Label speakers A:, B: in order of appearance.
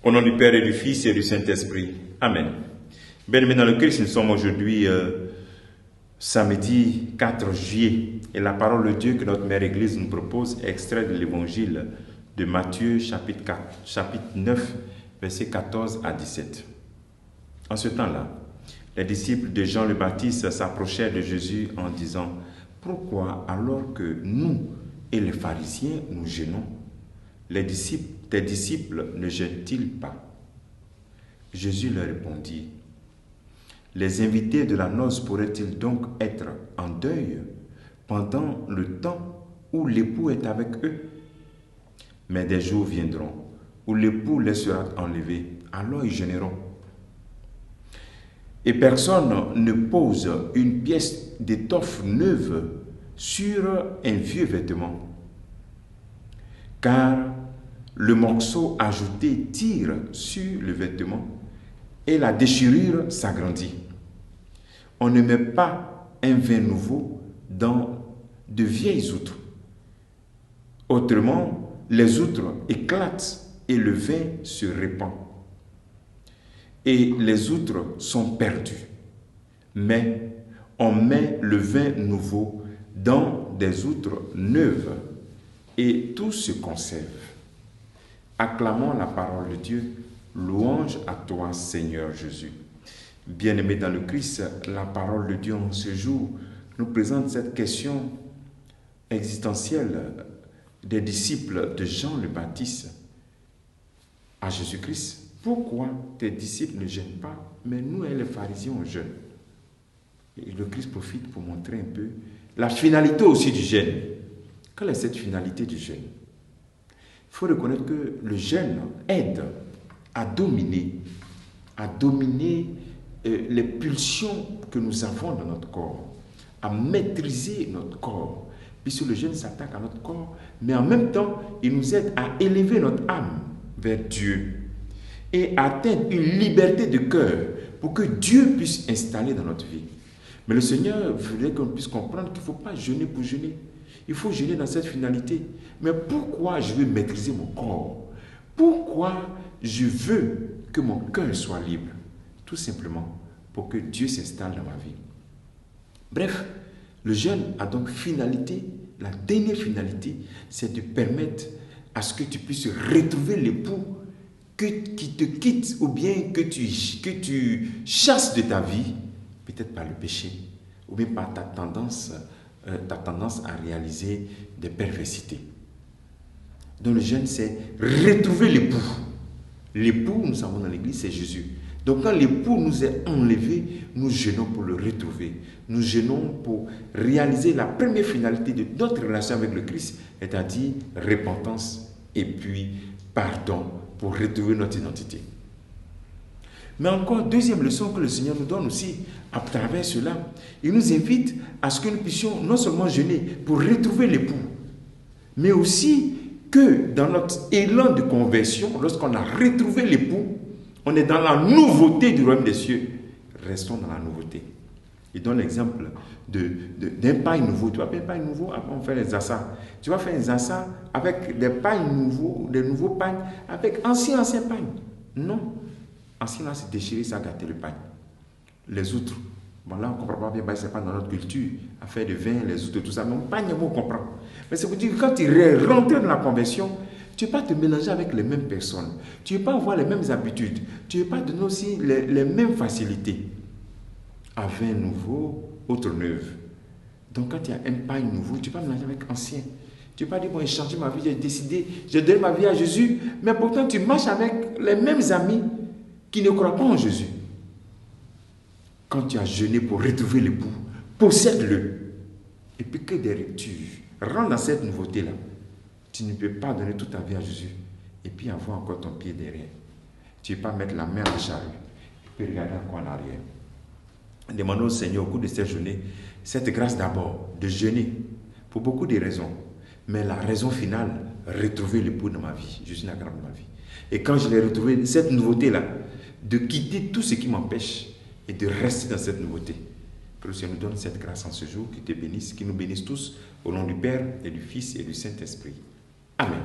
A: Au nom du Père et du Fils et du Saint-Esprit. Amen. Bien-aimés dans le Christ, nous sommes aujourd'hui samedi 4 juillet. Et la parole de Dieu que notre Mère Église nous propose est extrait de l'évangile de Matthieu, chapitre 9, versets 14 à 17. En ce temps-là, les disciples de Jean le Baptiste s'approchèrent de Jésus en disant « Pourquoi, alors que nous et les pharisiens nous gênons, tes disciples ne gênent-ils pas ?» Jésus leur répondit « Les invités de la noce pourraient-ils donc être en deuil pendant le temps où l'époux est avec eux? Mais des jours viendront où l'époux les sera enlevé, alors ils gêneront. Et personne ne pose une pièce d'étoffe neuve sur un vieux vêtement, car le morceau ajouté tire sur le vêtement et la déchirure s'agrandit. On ne met pas un vin nouveau dans de vieilles outres. Autrement, les outres éclatent et le vin se répand. Et les outres sont perdues. Mais on met le vin nouveau dans des outres neuves et tout se conserve. Acclamons la parole de Dieu. Louange à toi, Seigneur Jésus. Bien-aimés dans le Christ, la parole de Dieu en ce jour nous présente cette question existentielle des disciples de Jean le Baptiste à Jésus-Christ. Pourquoi tes disciples ne jeûnent pas, mais nous et les pharisiens on jeûne? Et le Christ profite pour montrer un peu la finalité aussi du jeûne. Quelle est cette finalité du jeûne? Il faut reconnaître que le jeûne aide à dominer les pulsions que nous avons dans notre corps, à maîtriser notre corps, puisque le jeûne s'attaque à notre corps, mais en même temps, il nous aide à élever notre âme vers Dieu et à atteindre une liberté de cœur pour que Dieu puisse installer dans notre vie. Mais le Seigneur voulait qu'on puisse comprendre qu'il ne faut pas jeûner pour jeûner. Il faut jeûner dans cette finalité. Mais pourquoi je veux maîtriser mon corps? Pourquoi je veux que mon cœur soit libre? Tout simplement pour que Dieu s'installe dans ma vie. Bref, le jeûne a donc finalité, la dernière finalité, c'est de permettre à ce que tu puisses retrouver l'époux qui te quitte ou bien que tu chasses de ta vie, peut-être par le péché, ou bien par ta tendance à réaliser des perversités. Donc le jeûne, c'est retrouver l'époux. L'époux, nous savons dans l'église, c'est Jésus. Donc quand l'époux nous est enlevé, nous jeûnons pour le retrouver. Nous jeûnons pour réaliser la première finalité de notre relation avec le Christ, c'est-à-dire repentance et puis pardon pour retrouver notre identité. Mais encore, deuxième leçon que le Seigneur nous donne aussi à travers cela, il nous invite à ce que nous puissions non seulement jeûner pour retrouver l'époux, mais aussi que dans notre élan de conversion, lorsqu'on a retrouvé l'époux, on est dans la nouveauté du royaume des cieux. Restons dans la nouveauté. Il donne l'exemple d'un pain nouveau. Tu vas faire un pain nouveau, après on fait les assas. Tu vas faire des assas avec des pains nouveaux, des nouveaux pains, avec ancien pain. Non. Ancien là, c'est déchiré, ça a gâté le pain. Les outres. Bon là, on ne comprend pas bien, ce n'est pas dans notre culture, à faire du vin, les outres, tout ça. Mais on pain, on comprend. Mais c'est pour dire que quand tu rentres dans la conversion, tu ne veux pas te mélanger avec les mêmes personnes. Tu ne veux pas avoir les mêmes habitudes. Tu ne veux pas donner aussi les mêmes facilités. À vin nouveau, autre neuve. Donc quand il y a un pain nouveau, tu ne peux pas mélanger avec ancien. Tu ne peux pas dire, bon, j'ai changé ma vie, j'ai décidé, j'ai donné ma vie à Jésus, mais pourtant tu marches avec les mêmes amis qui ne croient pas en Jésus. Quand tu as jeûné pour retrouver l'époux, possède-le. Et puis que des ruptures. Rentre dans cette nouveauté-là. Tu ne peux pas donner toute ta vie à Jésus et puis avoir encore ton pied derrière. Tu ne peux pas mettre la main à la charrue et puis regarder encore en arrière. Demandons au Seigneur au cours de cette journée cette grâce d'abord de jeûner pour beaucoup de raisons. Mais la raison finale, retrouver l'époux dans ma vie. Jésus n'a grande dans ma vie. Et quand je l'ai retrouvé, cette nouveauté-là, de quitter tout ce qui m'empêche et de rester dans cette nouveauté. Que le Seigneur nous donne cette grâce en ce jour, qu'il te bénisse, qu'il nous bénisse tous, au nom du Père et du Fils et du Saint-Esprit. Amen.